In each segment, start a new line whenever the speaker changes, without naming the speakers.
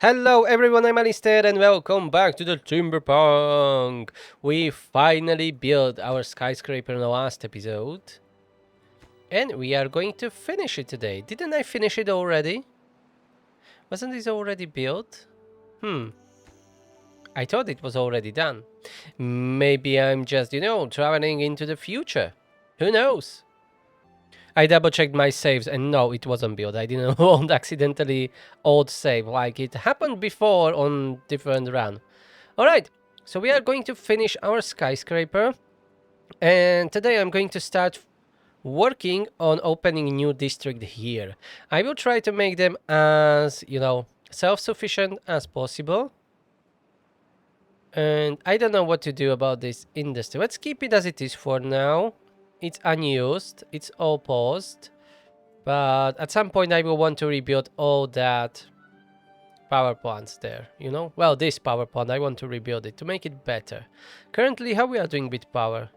Hello everyone, I'm Alistair and welcome back to the Timberpunk. We finally built our skyscraper in the last episode. And we are going to finish it today. Didn't I finish it already? Wasn't this already built? I thought it was already done. Maybe I'm just, traveling into the future. Who knows? I double checked my saves and no, it wasn't built. I didn't want accidentally old save like it happened before on different run. Alright, so we are going to finish our skyscraper. And today I'm going to start working on opening a new district here. I will try to make them as, self-sufficient as possible. And I don't know what to do about this industry. Let's keep it as it is for now. It's unused. It's all paused. But at some point I will want to rebuild all that power plants there, Well, this power plant, I want to rebuild it to make it better. Currently, how we are doing with power?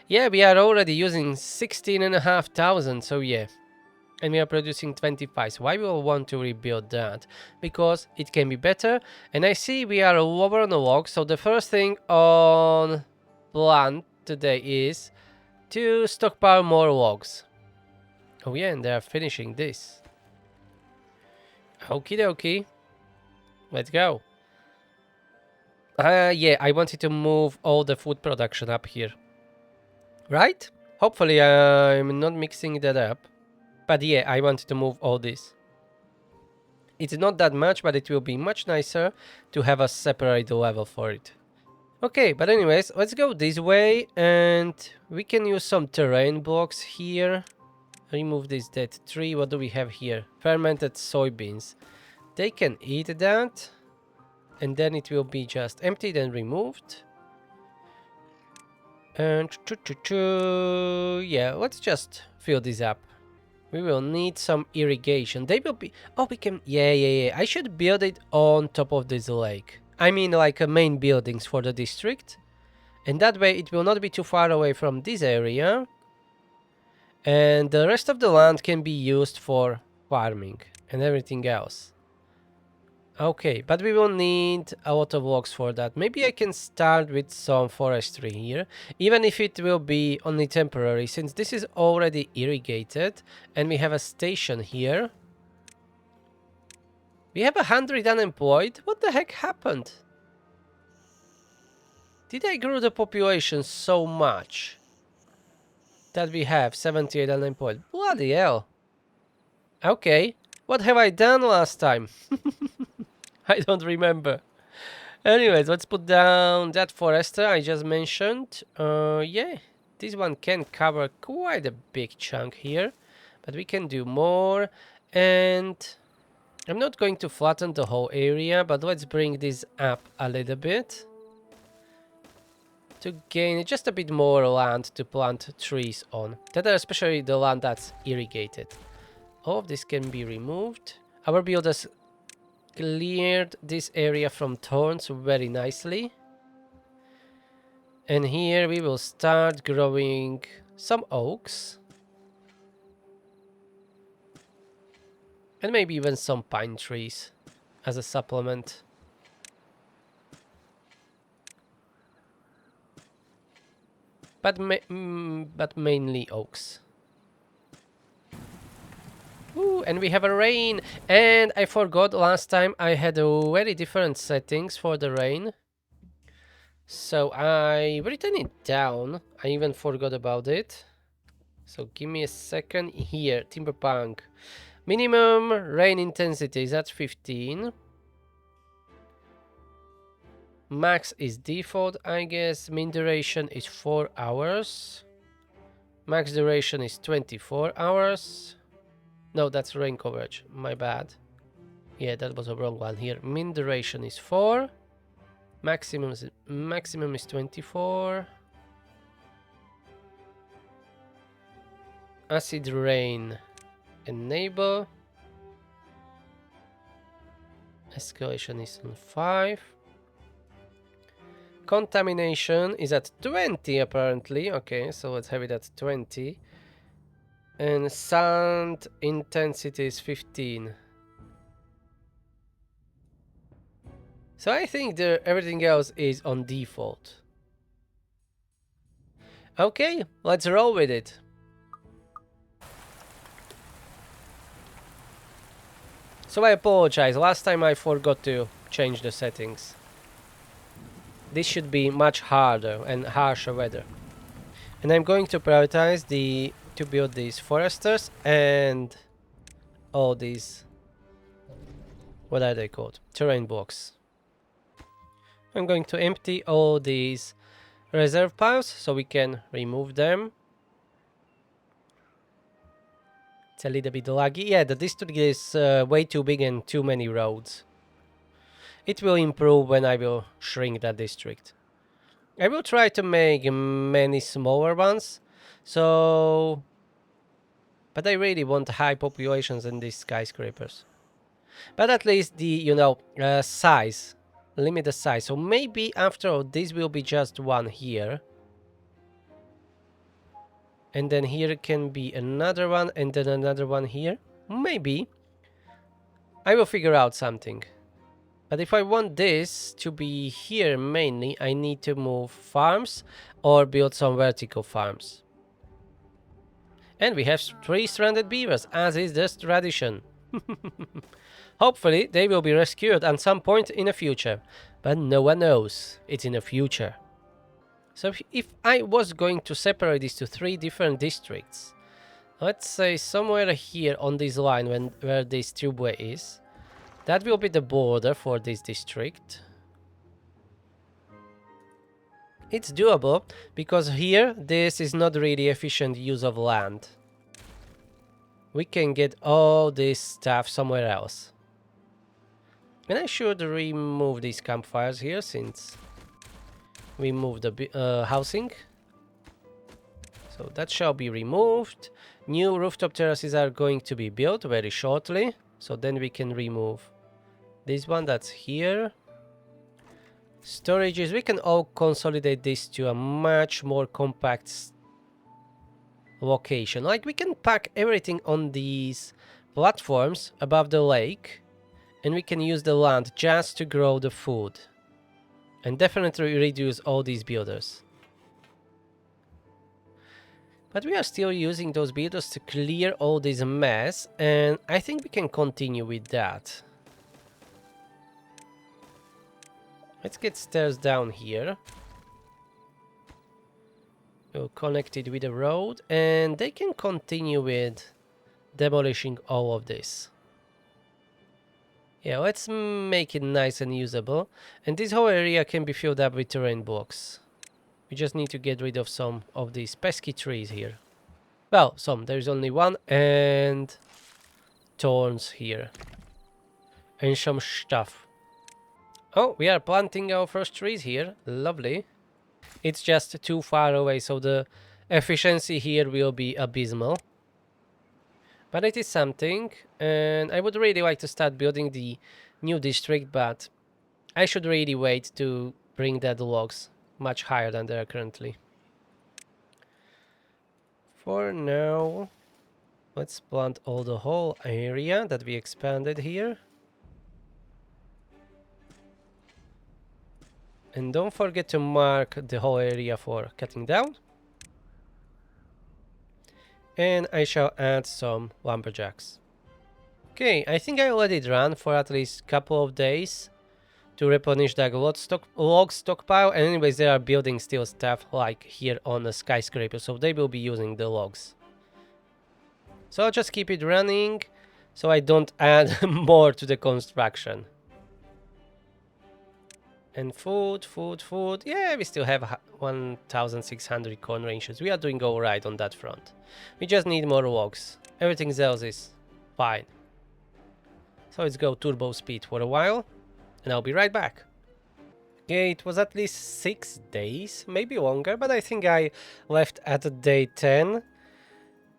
Yeah, we are already using 16,500, so yeah. And we are producing 25, so I will want to rebuild that because it can be better. And I see we are lower on the logs, so the first thing on plan today is to stockpile more logs. Oh yeah, and they are finishing this. Okie dokie. Let's go. Yeah, I wanted to move all the food production up here. Right? Hopefully I'm not mixing that up. But yeah, I wanted to move all this. It's not that much, but it will be much nicer to have a separate level for it. Okay, but anyways, let's go this way and we can use some terrain blocks here. Remove this dead tree. What do we have here? Fermented soybeans. They can eat that. And then it will be just emptied and removed. And yeah, let's just fill this up. We will need some irrigation. They will be... Oh, we can... Yeah. I should build it on top of this lake. I mean, like main buildings for the district. And that way it will not be too far away from this area. And the rest of the land can be used for farming and everything else. Okay, but we will need a lot of logs for that. Maybe I can start with some forestry here, even if it will be only temporary, since this is already irrigated and we have a station here. We have 100 unemployed? What the heck happened? Did I grow the population so much that we have 78 unemployed? Bloody hell. Okay, what have I done last time? I don't remember. Anyways, let's put down that forester I just mentioned. Yeah, this one can cover quite a big chunk here, but we can do more. And I'm not going to flatten the whole area, but let's bring this up a little bit to gain just a bit more land to plant trees on. That are especially the land that's irrigated. All of this can be removed. Our builders cleared this area from thorns very nicely. And here we will start growing some oaks. And maybe even some pine trees as a supplement. But mainly oaks. Ooh, and we have a rain. And I forgot last time I had a very different settings for the rain. So I written it down. I even forgot about it. So give me a second. Here, Timberpunk. Minimum rain intensity is at 15. Max is default, I guess. Min duration is 4 hours. Max duration is 24 hours. No, that's rain coverage. My bad. Yeah, that was a wrong one here. Min duration is 4. Maximum is 24. Acid rain. Enable. Escalation is on 5. Contamination is at 20 apparently. Okay, so let's have it at 20. And sand intensity is 15. So I think everything else is on default. Okay, let's roll with it. So I apologize, last time I forgot to change the settings. This should be much harder and harsher weather. And I'm going to prioritize to build these foresters and all these, what are they called? Terrain blocks. I'm going to empty all these reserve piles so we can remove them. It's a little bit laggy. Yeah, the district is way too big and too many roads. It will improve when I will shrink that district. I will try to make many smaller ones. So... But I really want high populations in these skyscrapers. But at least the, size. Limit the size. So maybe after all, this will be just one here. And then here can be another one and then another one here. Maybe. I will figure out something. But if I want this to be here mainly, I need to move farms or build some vertical farms. And we have 3 stranded beavers, as is the tradition. Hopefully, they will be rescued at some point in the future. But no one knows. It's in the future. So if I was going to separate these to 3 different districts, let's say somewhere here on this line where this tubeway is, that will be the border for this district. It's doable, because here, this is not really efficient use of land. We can get all this stuff somewhere else. And I should remove these campfires here, since we moved the housing. So that shall be removed. New rooftop terraces are going to be built very shortly. So then we can remove this one that's here. Storages, we can all consolidate this to a much more compact location. Like we can pack everything on these platforms above the lake, and we can use the land just to grow the food. And definitely reduce all these builders. But we are still using those builders to clear all this mess, and I think we can continue with that. Let's get stairs down here. We'll connect it with the road, and they can continue with demolishing all of this. Yeah, let's make it nice and usable. And this whole area can be filled up with terrain blocks. We just need to get rid of some of these pesky trees here. Well, there's only one, and thorns here. And some stuff. Oh, we are planting our first trees here. Lovely. It's just too far away, so the efficiency here will be abysmal. But it is something, and I would really like to start building the new district, but I should really wait to bring the logs much higher than they are currently. For now, let's plant all the whole area that we expanded here. And don't forget to mark the whole area for cutting down. And I shall add some lumberjacks. Okay, I think I'll let it run for at least a couple of days to replenish the log stockpile. And anyways, they are building still stuff like here on the skyscraper, so they will be using the logs. So I'll just keep it running so I don't add more to the construction. And food. Yeah, we still have 1,600 corn ranges. We are doing alright on that front. We just need more logs. Everything else is fine. So let's go turbo speed for a while. And I'll be right back. Okay, it was at least 6 days, maybe longer. But I think I left at day 10.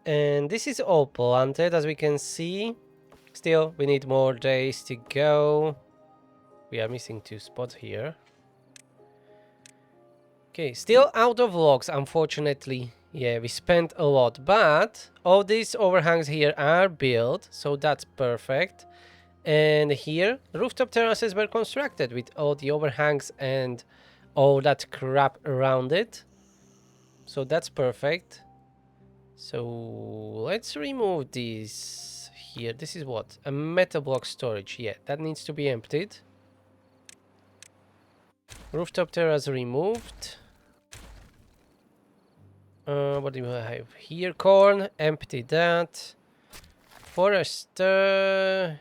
And this is all planted, as we can see. Still, we need more days to go. We are missing 2 spots here. Okay, still out of logs, unfortunately. Yeah, we spent a lot, but all these overhangs here are built, so that's perfect. And here, rooftop terraces were constructed with all the overhangs and all that crap around it. So that's perfect. So let's remove this here. This is what? A metal block storage. Yeah, that needs to be emptied. Rooftop terrace removed. What do we have here? Corn. Empty that. Forester.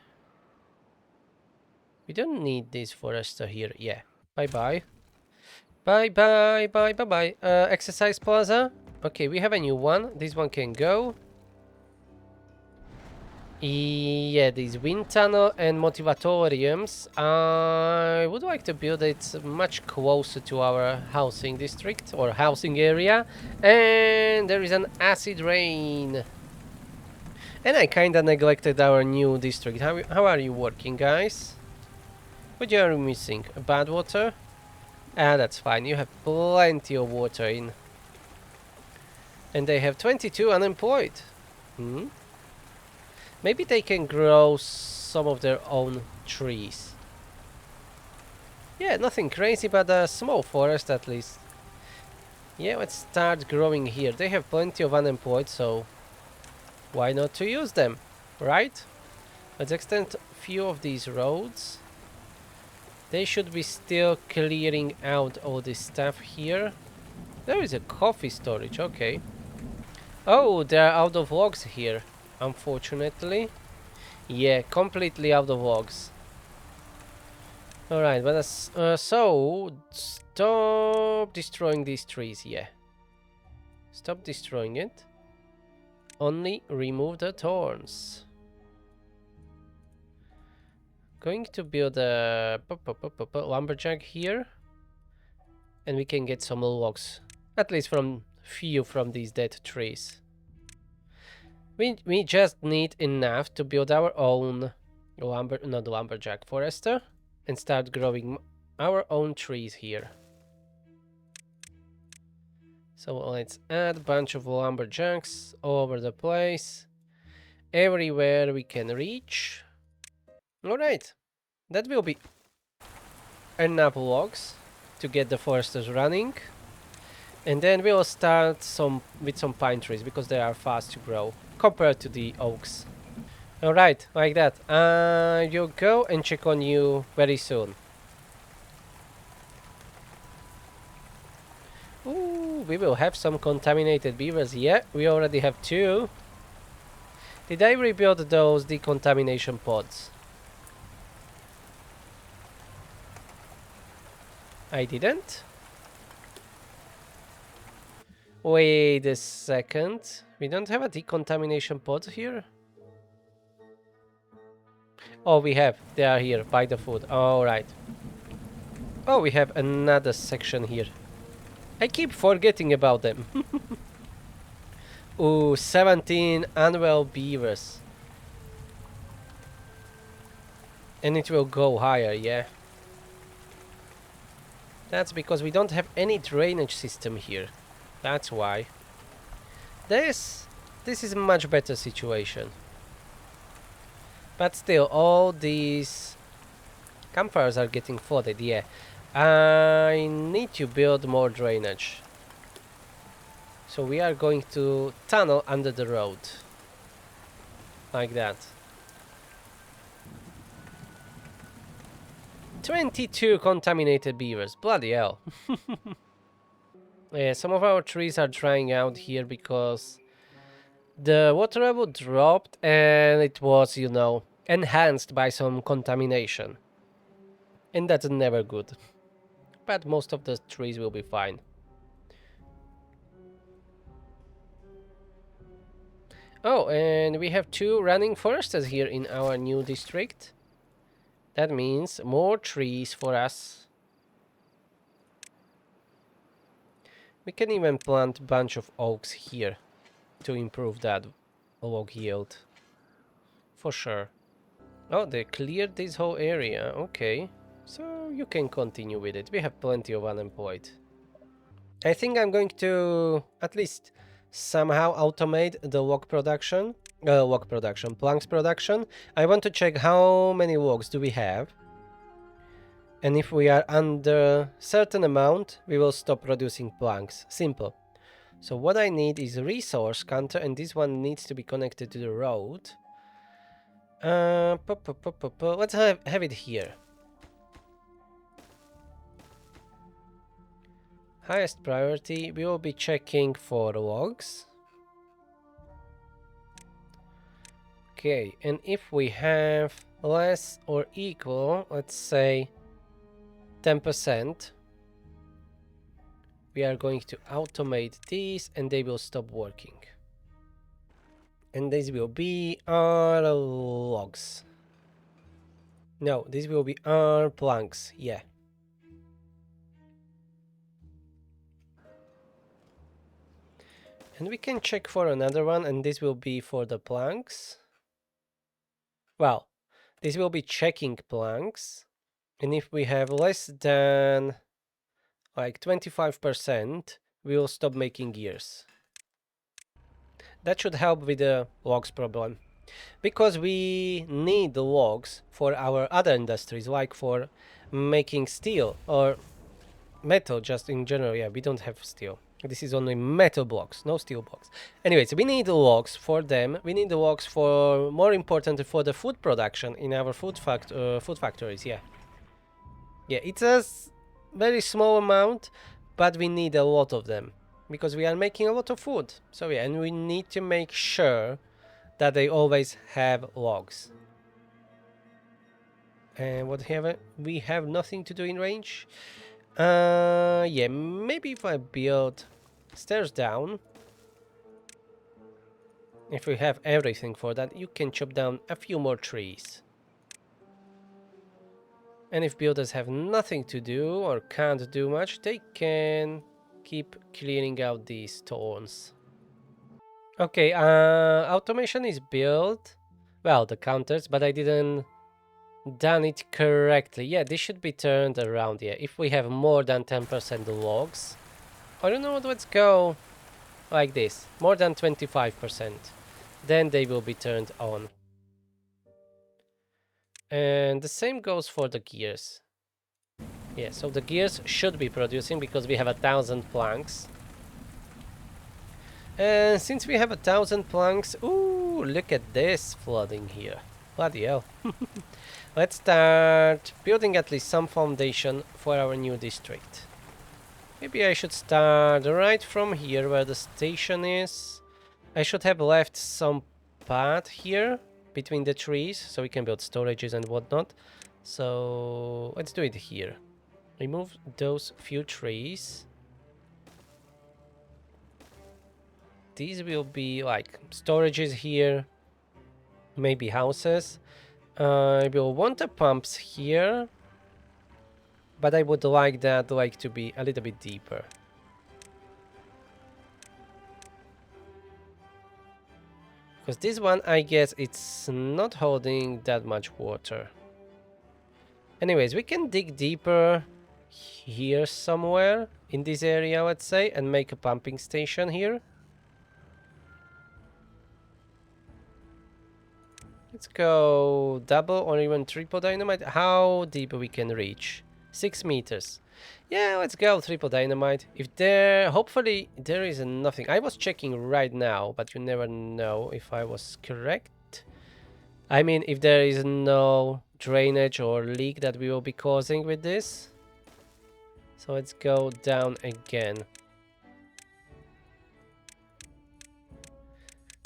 We don't need this forester here. Yeah. Bye-bye. Bye-bye. Bye-bye. Exercise plaza. Okay, we have a new one. This one can go. Yeah, these wind tunnel and motivatoriums. I would like to build it much closer to our housing district or housing area. And there is an acid rain. And I kinda neglected our new district. How are you working, guys? What are you missing? Bad water? Ah, that's fine. You have plenty of water in. And they have 22 unemployed. Hmm? Maybe they can grow some of their own trees. Yeah, nothing crazy, but a small forest at least. Yeah, let's start growing here. They have plenty of unemployed, so why not to use them, right? Let's extend a few of these roads. They should be still clearing out all this stuff here. There is a coffee storage, okay. Oh, they're out of logs here, unfortunately. Yeah, completely out of logs. Alright, but so stop destroying these trees, yeah. Stop destroying it. Only remove the thorns. Going to build a lumberjack here. And we can get some logs. At least from few from these dead trees. We just need enough to build our own lumberjack forester and start growing our own trees here. So let's add a bunch of lumberjacks all over the place, everywhere we can reach. Alright, that will be enough logs to get the foresters running. And then we'll start with some pine trees because they are fast to grow compared to the oaks. Alright, like that. You'll go and check on you very soon. Ooh, we will have some contaminated beavers. Yeah, we already have 2. Did I rebuild those decontamination pods? I didn't? Wait a second. We don't have a decontamination pod here? Oh, we have. They are here by the food. Alright. Oh, we have another section here. I keep forgetting about them. Ooh, 17 unwell beavers. And it will go higher, yeah. That's because we don't have any drainage system here. That's why. This is a much better situation. But still, all these campfires are getting flooded, yeah. I need to build more drainage. So we are going to tunnel under the road. Like that. 22 contaminated beavers. Bloody hell. Yeah, some of our trees are drying out here because the water level dropped and it was, you know, enhanced by some contamination. And that's never good. But most of the trees will be fine. Oh, and we have 2 running foresters here in our new district. That means more trees for us. We can even plant a bunch of oaks here to improve that log yield. For sure. Oh, they cleared this whole area. Okay. So you can continue with it. We have plenty of unemployed. I think I'm going to at least somehow automate the log production log production, planks production. I want to check how many logs do we have. And if we are under certain amount, we will stop producing planks. Simple. So what I need is a resource counter, and this one needs to be connected to the road. Let's have it here. Highest priority, we will be checking for logs. Okay, and if we have less or equal, let's say 10%, we are going to automate these and they will stop working. And these will be our logs. No, these will be our planks, yeah. And we can check for another one, and this will be for the planks. Well, this will be checking planks. And if we have less than like 25%, we will stop making gears. That should help with the logs problem. Because we need the logs for our other industries, like for making steel or metal, just in general. Yeah, we don't have steel. This is only metal blocks, no steel blocks. Anyways, we need the logs for them. We need the logs for, more important, for the food production in our food factories. Yeah, it's a very small amount, but we need a lot of them because we are making a lot of food. So yeah, and we need to make sure that they always have logs. And what have we have nothing to do in range? Yeah, maybe if I build stairs down, if we have everything for that, you can chop down a few more trees. And if builders have nothing to do or can't do much, they can keep clearing out these thorns. Okay, automation is built. Well, the counters, but I didn't done it correctly. Yeah, this should be turned around here. If we have more than 10% logs, I don't know what, let's go like this, more than 25%, then they will be turned on. And the same goes for the gears. Yeah, so the gears should be producing because we have 1,000 planks. And since we have 1,000 planks, ooh, look at this flooding here. Bloody hell. Let's start building at least some foundation for our new district. Maybe I should start right from here where the station is. I should have left some path here between the trees so we can build storages and whatnot. So let's do it here. Remove those few trees. These will be like storages here, maybe houses. I will want the pumps here, but I would like that to be a little bit deeper. Because this one, I guess it's not holding that much water. Anyways, we can dig deeper here somewhere in this area, let's say, and make a pumping station here. Let's go double or even triple dynamite. How deep we can reach? 6 meters. Yeah, let's go triple dynamite. If there, hopefully there is nothing. I was checking right now, but you never know if I was correct. I mean, if there is no drainage or leak that we will be causing with this. So let's go down again.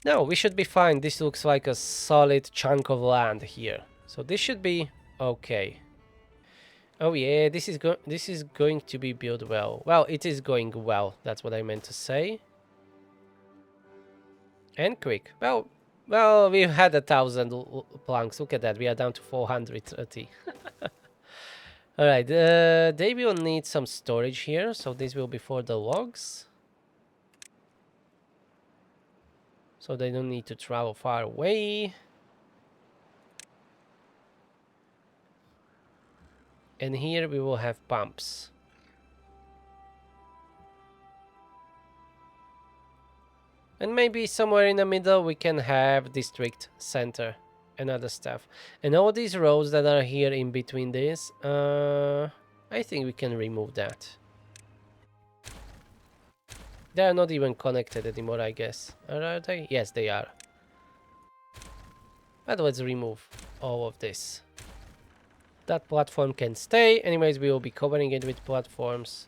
No, we should be fine. This looks like a solid chunk of land here. So this should be okay. Oh yeah, this is going to be built well. Well, it is going well. That's what I meant to say. And quick. Well, we've had 1,000 planks. Look at that. We are down to 430. All right. They will need some storage here. So this will be for the logs. So they don't need to travel far away. And here we will have pumps. And maybe somewhere in the middle we can have district center and other stuff. And all these roads that are here in between this, I think we can remove that. They are not even connected anymore, I guess. Are they? Yes, they are. But let's remove all of this. That platform can stay. Anyways, we will be covering it with platforms.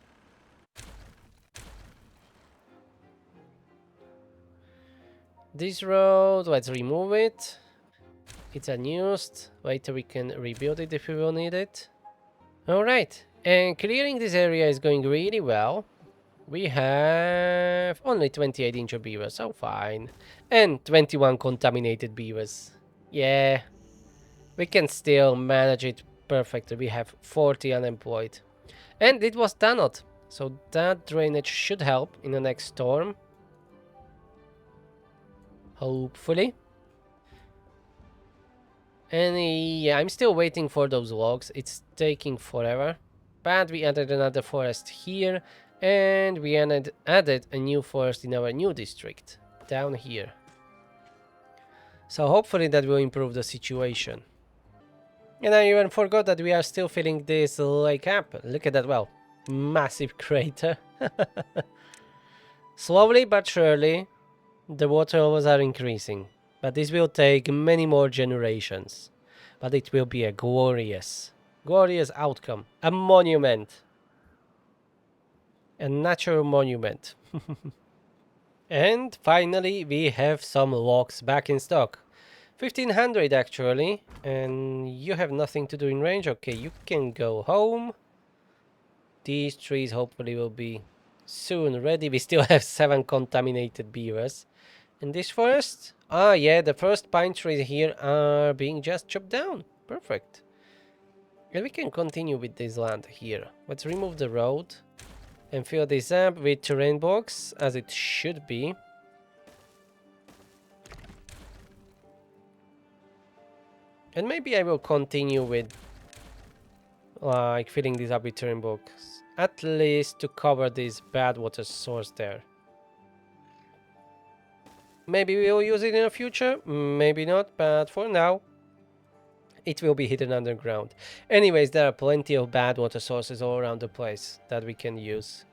This road, let's remove it. It's unused. Later we can rebuild it if we will need it. Alright, and clearing this area is going really well. We have only 28 injured beavers, so fine. And 21 contaminated beavers. Yeah, we can still manage it perfectly. We have 40 unemployed. And it was tunneled, so that drainage should help in the next storm. Hopefully. And yeah, I'm still waiting for those logs. It's taking forever. But we added another forest here. And we added a new forest in our new district. Down here. So hopefully that will improve the situation. And I even forgot that we are still filling this lake up. Look at that, well, massive crater. Slowly but surely, the water levels are increasing. But this will take many more generations. But it will be a glorious outcome. A monument. A natural monument. And finally, we have some logs back in stock. 1500 actually. And you have nothing to do in range. Okay, you can go home. These trees hopefully will be soon ready. We still have 7 contaminated beavers. And this forest? Ah, yeah, the first pine trees here are being just chopped down. Perfect. And we can continue with this land here. Let's remove the road and fill this up with terrain blocks, as it should be. And maybe I will continue with like filling this up with terrain blocks, at least to cover this bad water source there. Maybe we will use it in the future, maybe not, but for now it will be hidden underground. Anyways, there are plenty of bad water sources all around the place that we can use.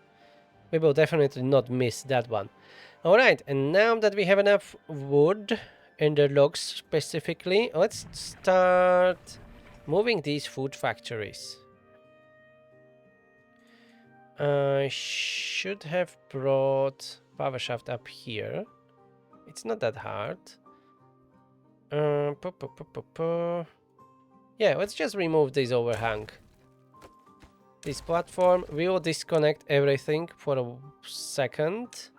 We will definitely not miss that one. Alright, and now that we have enough wood and the logs specifically, let's start moving these food factories. I should have brought power shaft up here. It's not that hard. Yeah, let's just remove this overhang. This platform, we will disconnect everything for a second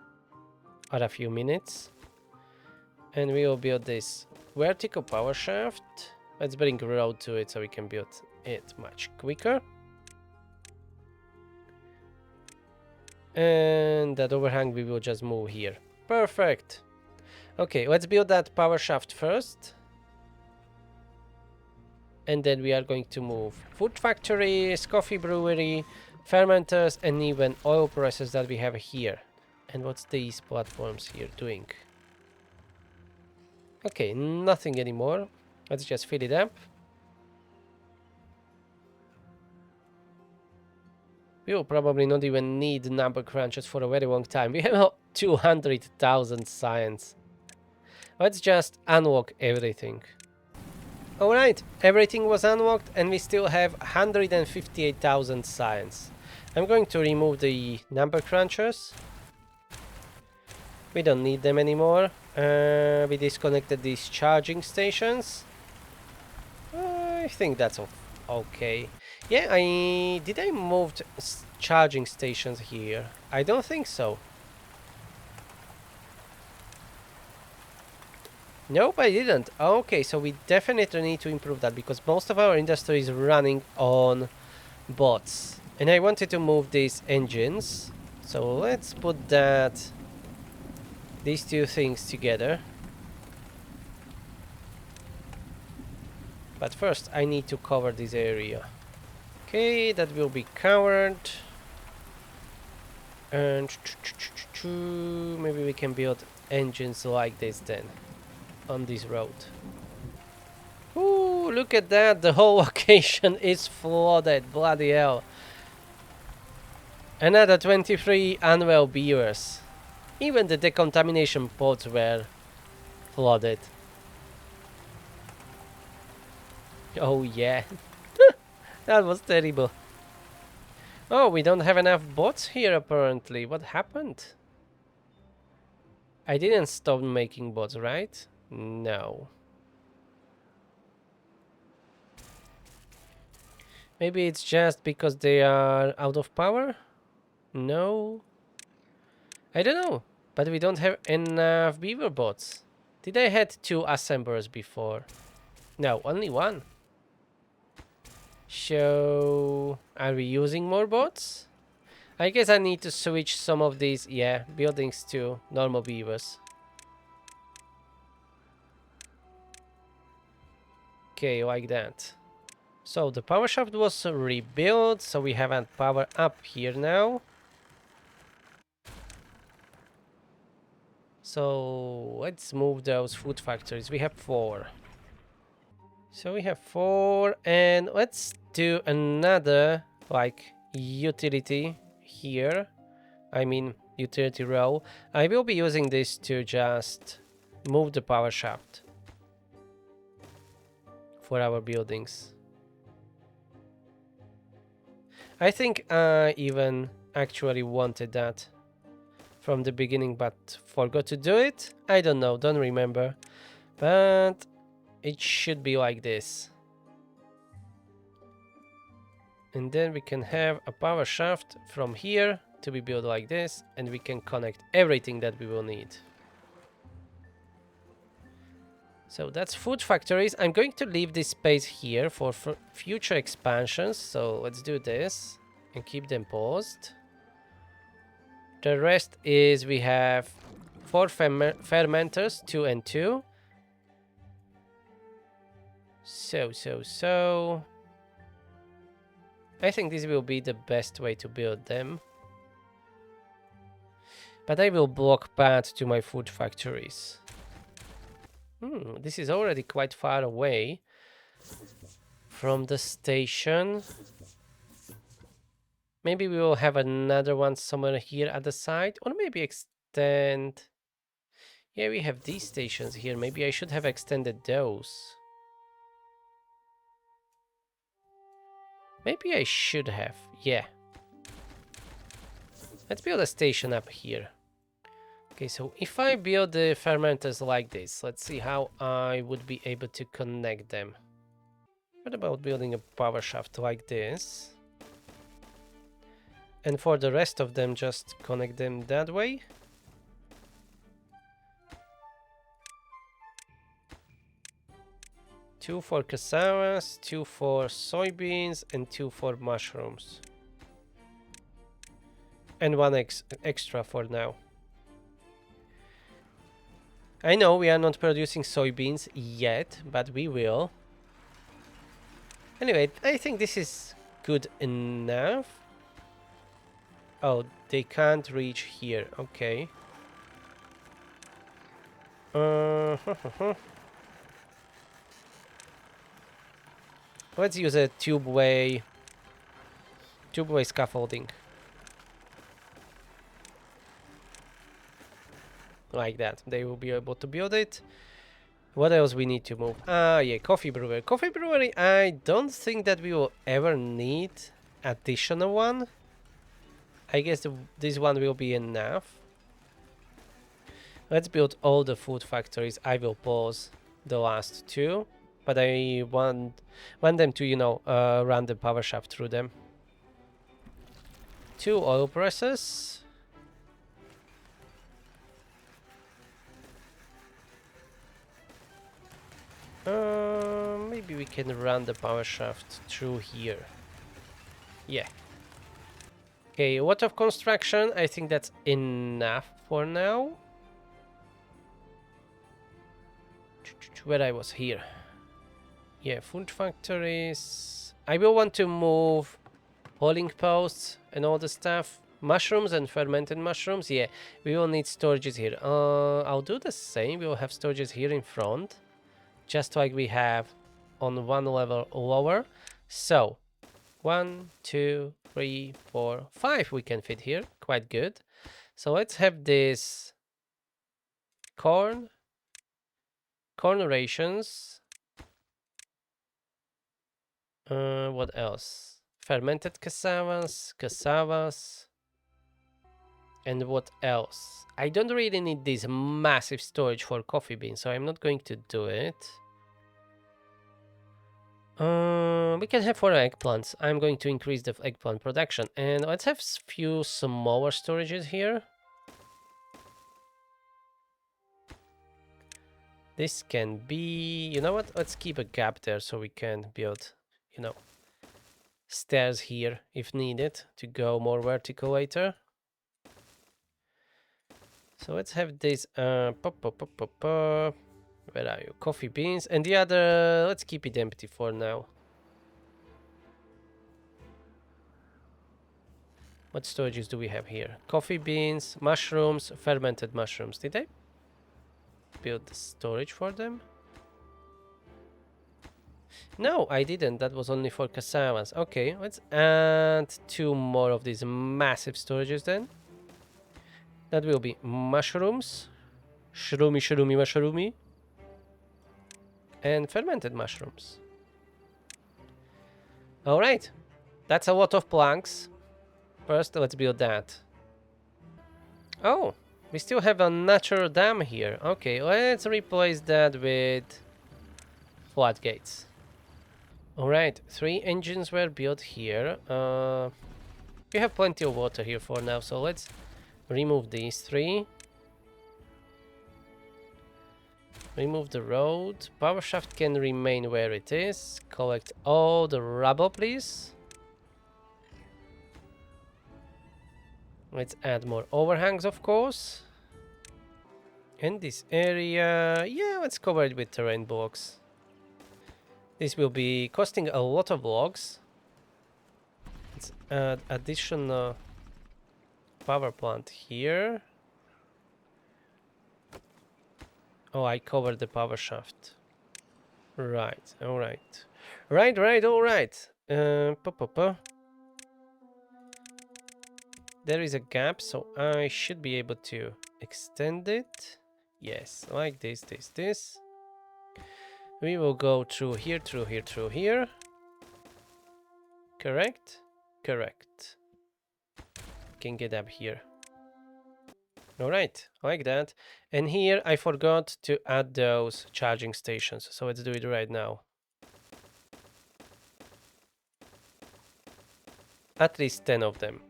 or a few minutes. And we will build this vertical power shaft. Let's bring a road to it so we can build it much quicker. And that overhang we will just move here. Perfect. Okay, let's build that power shaft first. And then we are going to move food factories, coffee brewery, fermenters, and even oil presses that we have here. And what's these platforms here doing? Okay, nothing anymore. Let's just fill it up. We will probably not even need number crunches for a very long time. We have 200,000 science. Let's just unlock everything. Alright, everything was unlocked and we still have 158,000 science. I'm going to remove the number crunchers. We don't need them anymore. We disconnected these charging stations. I think that's okay. Yeah, did I move charging stations here? I don't think so. Nope, I didn't. Okay, so we definitely need to improve that because most of our industry is running on bots. And I wanted to move these engines. So let's put these two things together. But first I need to cover this area. Okay, that will be covered. And maybe we can build engines like this then on this road. Ooh, look at that, the whole location is flooded, bloody hell. Another 23 unwell beavers. Even the decontamination pods were flooded. Oh yeah, that was terrible. Oh, we don't have enough bots here apparently. What happened? I didn't stop making bots, right? No. Maybe it's just because they are out of power? No. I don't know. But we don't have enough beaver bots. Did I had 2 assemblers before? No, only 1. So, are we using more bots? I guess I need to switch some of these, yeah, buildings to normal beavers. Okay, like that. So the power shaft was rebuilt, so we have a power up here now. So let's move those food factories. We have 4. So we have 4, and let's do another like utility here. I mean utility row. I will be using this to just move the power shaft for our buildings. I think I even actually wanted that from the beginning, but forgot to do it. I don't know, don't remember. But it should be like this. And then we can have a power shaft from here to be built like this, and we can connect everything that we will need. So that's food factories. I'm going to leave this space here for future expansions. So let's do this and keep them paused. The rest is we have 4 fermenters, 2 and 2. So. I think this will be the best way to build them. But I will block path to my food factories. This is already quite far away from the station. Maybe we will have another one somewhere here at the side, or maybe extend. Yeah, we have these stations here. Maybe I should have extended those. Maybe I should have. Yeah. Let's build a station up here. Okay, so if I build the fermenters like this, let's see how I would be able to connect them. What about building a power shaft like this? And for the rest of them, just connect them that way. Two for cassavas, 2 for soybeans, and 2 for mushrooms. And 1 extra for now. I know we are not producing soybeans yet, but we will. Anyway, I think this is good enough. Oh, they can't reach here. Okay. Let's use a tubeway scaffolding. Like that. They will be able to build it. What else we need to move? Yeah, coffee brewery. Coffee brewery, I don't think that we will ever need additional one. I guess this one will be enough. Let's build all the food factories. I will pause the last 2, but I want them to, you know, run the power shaft through them. 2 oil presses. Maybe we can run the power shaft through here. Yeah. Okay, a lot of construction. I think that's enough for now. Where I was here. Yeah, food factories. I will want to move polling posts and all the stuff Mushrooms and fermented mushrooms. Yeah, we will need storages here. I'll do the same. We will have storages here in front, just like we have on one level lower. So 1, 2, 3, 4, 5 we can fit here. Quite good. So let's have this corn rations. What else? Fermented cassavas. And what else? I don't really need this massive storage for coffee beans, so I'm not going to do it. We can have 4 eggplants. I'm going to increase the eggplant production. And let's have few smaller storages here. This can be... You know what? Let's keep a gap there so we can build, you know, stairs here if needed to go more vertical later. So let's have this... Where are you? Coffee beans. And the other... Let's keep it empty for now. What storages do we have here? Coffee beans, mushrooms, fermented mushrooms. Did I build the storage for them? No, I didn't. That was only for cassavas. Okay, let's add 2 more of these massive storages then. That will be mushrooms. Shroomy. And fermented mushrooms. Alright. That's a lot of planks. First, let's build that. Oh, we still have a natural dam here. Okay, let's replace that with floodgates. Alright, 3 engines were built here. We have plenty of water here for now, so let's remove these 3. Remove the road. Power shaft can remain where it is. Collect all the rubble, please. Let's add more overhangs, of course. And this area, yeah, let's cover it with terrain blocks. This will be costing a lot of logs. Let's add additional power plant here. Oh, I covered the power shaft. Right, alright. Right, alright. There is a gap, so I should be able to extend it. Yes, like this. We will go through here. Correct? Correct. Can get up here. Alright, like that. And here I forgot to add those charging stations, so let's do it right now. At least 10 of them.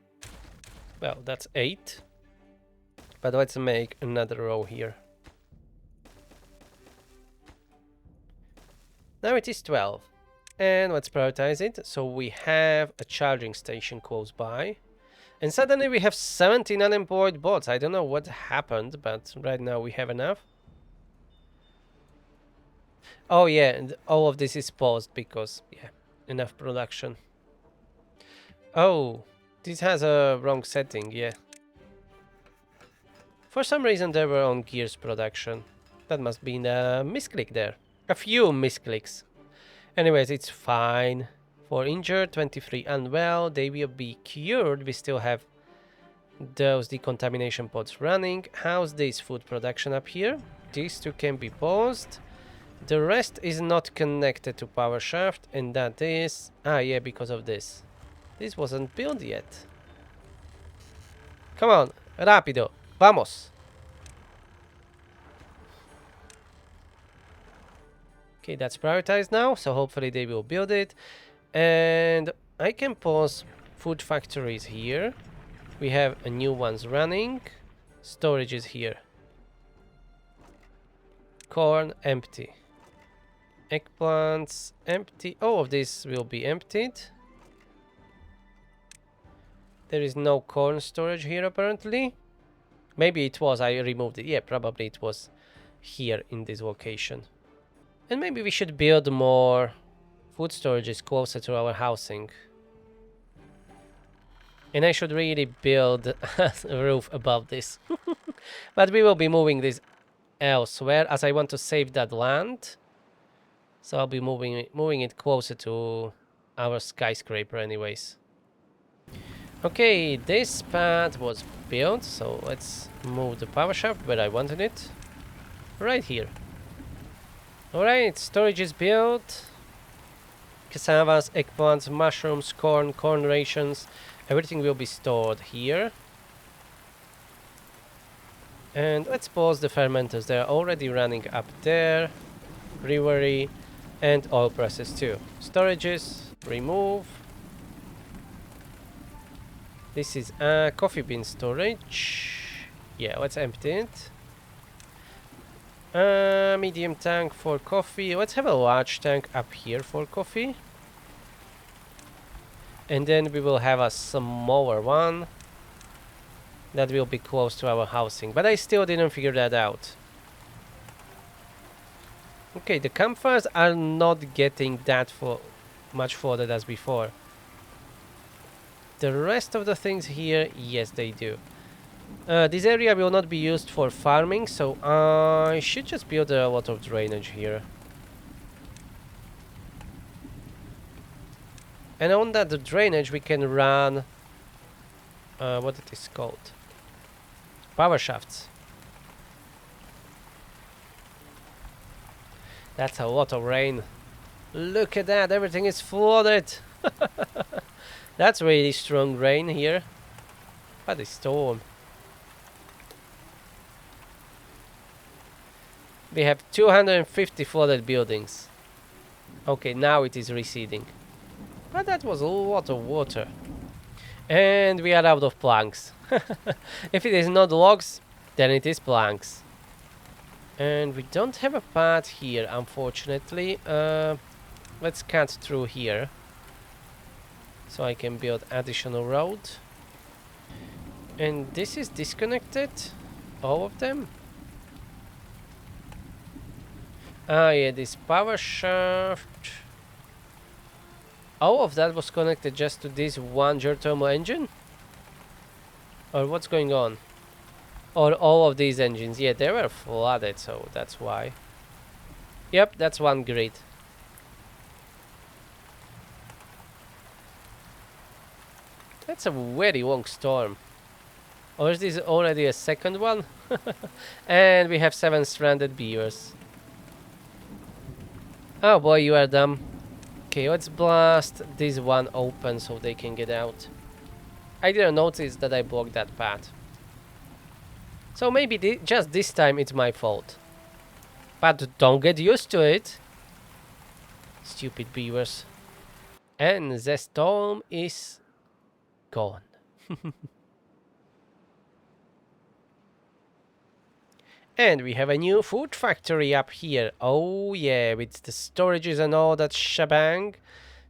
Well, that's 8. But let's make another row here. Now it is 12. And let's prioritize it. So we have a charging station close by. And suddenly we have 17 unemployed bots. I don't know what happened, but right now we have enough. Oh yeah, and all of this is paused because, yeah, enough production. Oh, this has a wrong setting, yeah. For some reason they were on gears production. That must be a misclick there. A few misclicks. Anyways, it's fine. 4 injured, 23 unwell. They will be cured. We still have those decontamination pods running. How's this food production up here? These 2 can be paused. The rest is not connected to power shaft, and that is... Ah, yeah, because of this. This wasn't built yet. Come on, rápido, vamos. Okay, that's prioritized now, so hopefully they will build it. And I can pause food factories here. We have a new ones running. Storage is here. Corn, empty. Eggplants, empty. All of this will be emptied. There is no corn storage here apparently. Maybe it was, I removed it. Yeah, probably it was here in this location. And maybe we should build more food storages closer to our housing. And I should really build a roof above this. But we will be moving this elsewhere as I want to save that land. So I'll be moving it closer to our skyscraper anyways. Okay, this path was built, so let's move the power shaft where I wanted it. Right here. Alright, storage is built. Cassavas, eggplants, mushrooms, corn rations. Everything will be stored here. And let's pause the fermenters. They're already running up there. Brewery and oil presses too. Storages, remove. This is a coffee bean storage. Yeah, let's empty it. Medium tank for coffee. Let's have a large tank up here for coffee. And then we will have a smaller one that will be close to our housing. But I still didn't figure that out. Okay, the campfires are not getting that much further as before. The rest of the things here, yes, they do. This area will not be used for farming, so I should just build a lot of drainage here. And on that drainage we can run what it is called? Power shafts. That's a lot of rain. Look at that, everything is flooded. That's really strong rain here. What a storm. We have 250 flooded buildings. Okay, now it is receding. But that was a lot of water. And we are out of planks. If it is not logs, then it is planks. And we don't have a path here, unfortunately. Let's cut through here. So I can build additional road. And this is disconnected. All of them. Ah, yeah, this power shaft. All of that was connected just to this one geothermal engine? Or what's going on? Or all of these engines? Yeah, they were flooded, so that's why. Yep, that's one grid. That's a very long storm. Or is this already a second one? And we have 7 stranded beavers. Oh boy, you are dumb. Okay, let's blast this one open so they can get out. I didn't notice that I blocked that path. So maybe just this time it's my fault. But don't get used to it. Stupid beavers. And the storm is gone. And we have a new food factory up here. Oh yeah, with the storages and all that shebang.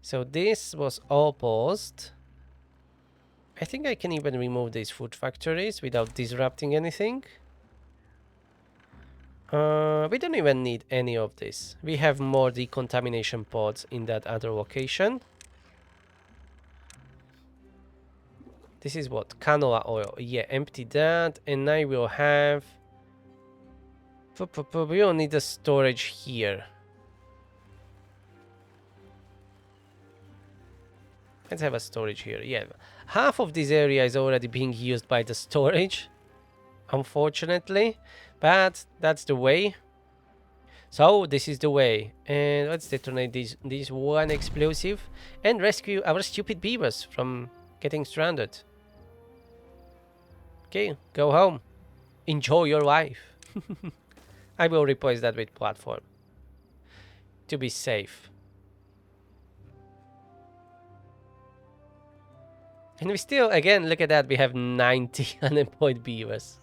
So this was all paused. I think I can even remove these food factories without disrupting anything. We don't even need any of this. We have more decontamination pods in that other location. This is what? Canola oil. Yeah, empty that. And I will have... We will need a storage here. Let's have a storage here. Yeah, half of this area is already being used by the storage, unfortunately, but that's the way. So this is the way, and let's detonate this one explosive and rescue our stupid beavers from getting stranded. Okay, go home, enjoy your life. I will replace that with platform to be safe. And we still, again, look at that, we have 90 unemployed beavers.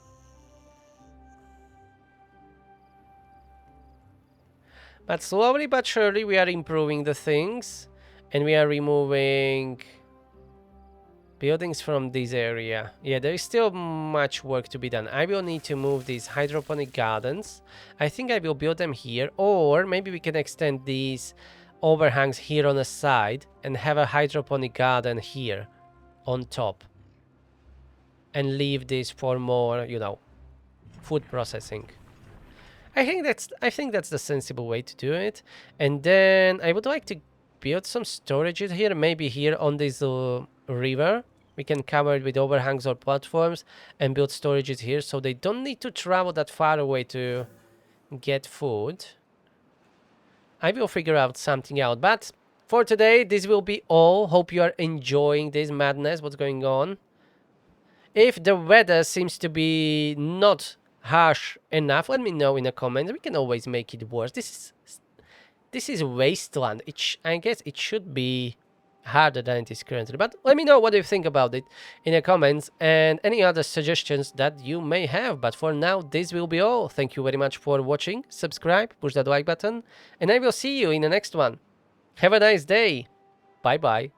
But slowly but surely we are improving the things. And we are removing buildings from this area. Yeah, there is still much work to be done. I will need to move these hydroponic gardens. I think I will build them here. Or maybe we can extend these overhangs here on the side and have a hydroponic garden here on top. and leave this for more, you know, food processing. I think that's the sensible way to do it. And then I would like to build some storages here, maybe here on this river. We can cover it with overhangs or platforms and build storages here, so they don't need to travel that far away to get food. I will figure out something out, but for today, this will be all. Hope you are enjoying this madness, what's going on. If the weather seems to be not harsh enough, let me know in the comments. We can always make it worse. This is wasteland. I guess it should be harder than it is currently. But let me know what you think about it in the comments and any other suggestions that you may have. But for now, this will be all. Thank you very much for watching. Subscribe, push that like button, and I will see you in the next one. Have a nice day. Bye bye.